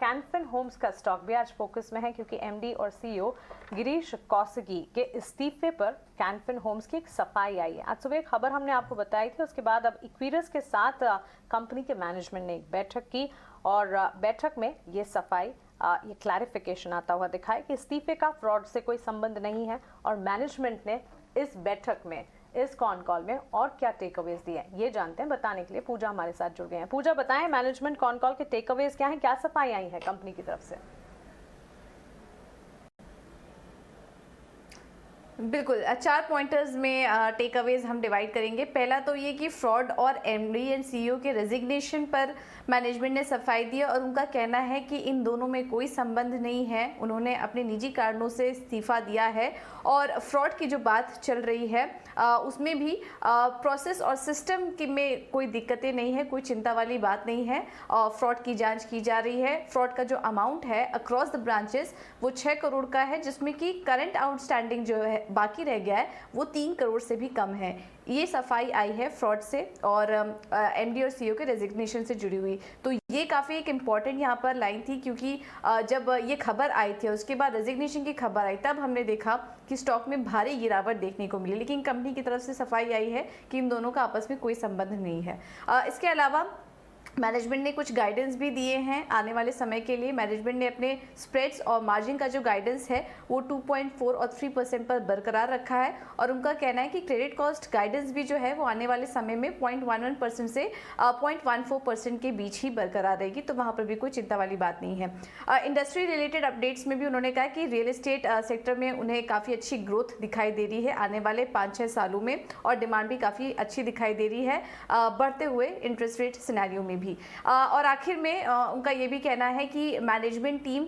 Can Fin Holmes का stock भी आज फोकस में है क्योंकि एमडी और सीईओ गिरीश कौसगी के इस्तीफे पर कैनफिन होम्स की एक सफाई आई है। आज सुबह एक खबर हमने आपको बताई थी, उसके बाद अब इक्विरस के साथ कंपनी के मैनेजमेंट ने एक बैठक की और बैठक में ये सफाई ये क्लैरिफिकेशन आता हुआ दिखा है कि इस्तीफे का फ्रॉड से कोई संबंध नहीं है और मैनेजमेंट ने इस बैठक में इस कॉन कॉल में और क्या टेक अवेज दिए हैं ये जानते हैं। बताने के लिए पूजा हमारे साथ जुड़ गए हैं। पूजा, बताएं मैनेजमेंट कॉन कॉल के टेक अवेज क्या हैं, क्या सफाई आई है कंपनी की तरफ से? बिल्कुल, 4 पॉइंटर्स में टेक अवेज हम डिवाइड करेंगे। पहला तो ये कि फ्रॉड और एमडी एंड सीईओ के रेजिग्नेशन पर मैनेजमेंट ने सफाई दी और उनका कहना है कि इन दोनों में कोई संबंध नहीं है, उन्होंने अपने निजी कारणों से इस्तीफा दिया है। और फ्रॉड की जो बात चल रही है उसमें भी प्रोसेस और सिस्टम में कोई दिक्कतें नहीं है, कोई चिंता वाली बात नहीं है। फ्रॉड की जांच की जा रही है। फ्रॉड का जो अमाउंट है अक्रॉस द ब्रांचेस वो 6 करोड़ का है, जिसमें कि करंट आउटस्टैंडिंग जो है बाकी रह गया है वो 3 करोड़ से भी कम है। ये सफाई आई है फ्रॉड से और एमडी और सीईओ के रेजिग्नेशन से जुड़ी हुई। तो ये काफ़ी एक इम्पॉर्टेंट यहाँ पर लाइन थी क्योंकि जब ये खबर आई थी उसके बाद रेजिग्नेशन की खबर आई तब हमने देखा कि स्टॉक में भारी गिरावट देखने को मिली, लेकिन कंपनी की तरफ से सफाई आई है कि इन दोनों का आपस में कोई संबंध नहीं है। इसके अलावा मैनेजमेंट ने कुछ गाइडेंस भी दिए हैं आने वाले समय के लिए। मैनेजमेंट ने अपने स्प्रेड्स और मार्जिन का जो गाइडेंस है वो 2.4 और 3% पर बरकरार रखा है और उनका कहना है कि क्रेडिट कॉस्ट गाइडेंस भी जो है वो आने वाले समय में 0.11% से 0.14% के बीच ही बरकरार रहेगी, तो वहाँ पर भी कोई चिंता वाली बात नहीं है। इंडस्ट्री रिलेटेड अपडेट्स में भी उन्होंने कहा कि रियल एस्टेट सेक्टर में उन्हें काफ़ी अच्छी ग्रोथ दिखाई दे रही है आने वाले 5-6 सालों में और डिमांड भी काफ़ी अच्छी दिखाई दे रही है बढ़ते हुए इंटरेस्ट रेट सिनेरियो में भी। और आखिर में उनका ये भी कहना है कि मैनेजमेंट टीम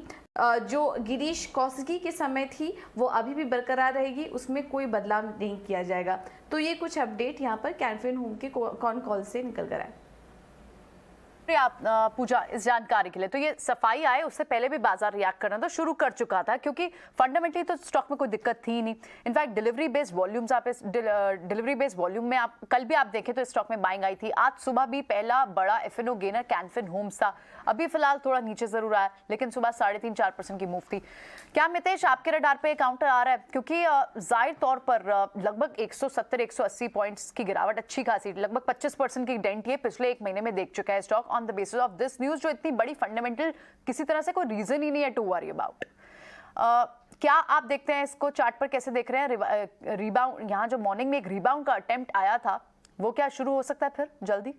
जो गिरीश कौसगी के समय थी वो अभी भी बरकरार रहेगी, उसमें कोई बदलाव नहीं किया जाएगा। तो ये कुछ अपडेट यहाँ पर कैनफिन होम के कॉन कॉल से निकल कर आए। आप पूजा इस जानकारी के लिए। तो ये सफाई आए उससे पहले भी बाजार रिएक्ट करना तो शुरू कर चुका था क्योंकि फंडामेंटली तो स्टॉक में कोई दिक्कत थी ही नहीं। इनफैक्ट डिलीवरी बेस्ड वॉल्यूम्स आप इस डिलीवरी बेस्ड वॉल्यूम में आप कल भी आप देखें तो स्टॉक में बाइंग आई थी। आज सुबह भी पहला बड़ा एफएनओ गेनर कैनफिन होम्स था, अभी फिलहाल थोड़ा नीचे जरूर आया लेकिन सुबह 3.5-4% की मूव थी। क्या मितेश आपके रडार पे काउंटर आ रहा है? क्योंकि जाहिर तौर पर लगभग 170-180 पॉइंट्स की गिरावट अच्छी खासी, लगभग 25% की डेंट ये पिछले एक महीने में देख चुका है stock on the basis of this news, जो इतनी बड़ी फंडामेंटल किसी तरह से कोई रीजन ही नहीं है टू वरी अबाउट। क्या आप देखते हैं इसको, चार्ट पर कैसे देख रहे हैं? रिबाउंड, यहाँ जो मॉर्निंग में एक रिबाउंड का अटेम्प्ट आया था वो क्या शुरू हो सकता है फिर जल्दी?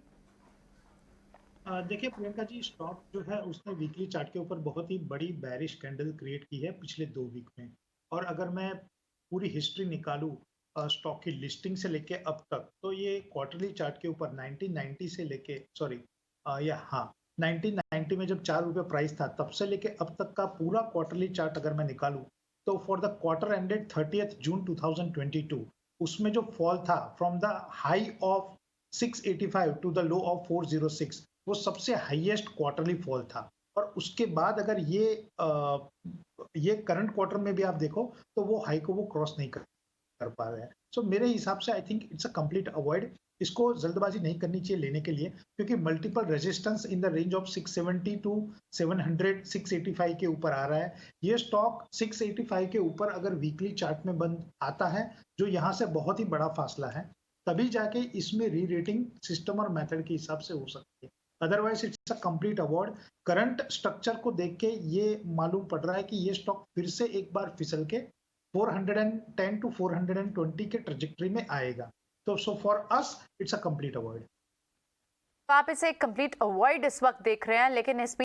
देखिए प्रियंका जी, स्टॉक जो है उसने वीकली चार्ट के ऊपर बहुत ही बड़ी बैरिश कैंडल क्रिएट की है पिछले 2 वीक में। और अगर मैं पूरी हिस्ट्री निकालूं स्टॉक की लिस्टिंग से लेके अब तक, तो ये क्वार्टरली चार्ट के ऊपर 1990 से लेके 1990 में जब 4 रुपये प्राइस था तब से लेके अब तक का पूरा क्वार्टरली चार्ट अगर मैं निकालूं तो for the quarter ended 30th June 2022 उसमें जो फॉल था from the high of 685 to the low of 406 वो सबसे हाईएस्ट क्वार्टरली फॉल था। और उसके बाद अगर ये करंट क्वार्टर में भी आप देखो तो वो हाई को वो क्रॉस नहीं कर पा रहे हैं। सो मेरे हिसाब से I think it's a complete avoid. इसको जल्दबाजी नहीं करनी चाहिए लेने के लिए क्योंकि multiple resistance in the range of 670 to 700 685 के ऊपर आ रहा है। ये स्टॉक 685 के ऊपर अगर वीकली चार्ट में बंद आता है जो यहाँ से बहुत ही बड़ा फासला है, तभी जाके इसमें री रेटिंग सिस्टम और मेथड के हिसाब से हो सकती है। Otherwise it's a complete award. Current structure को देख के ये मालूम पड़ रहा है कि ये स्टॉक फिर से एक बार फिसल के 410 टू 420 के ट्रेजेक्टरी में आएगा। तो so for us it's a complete avoid. आप इसे कंप्लीट अवॉइड इस वक्त देख रहे हैं, लेकिन इसमें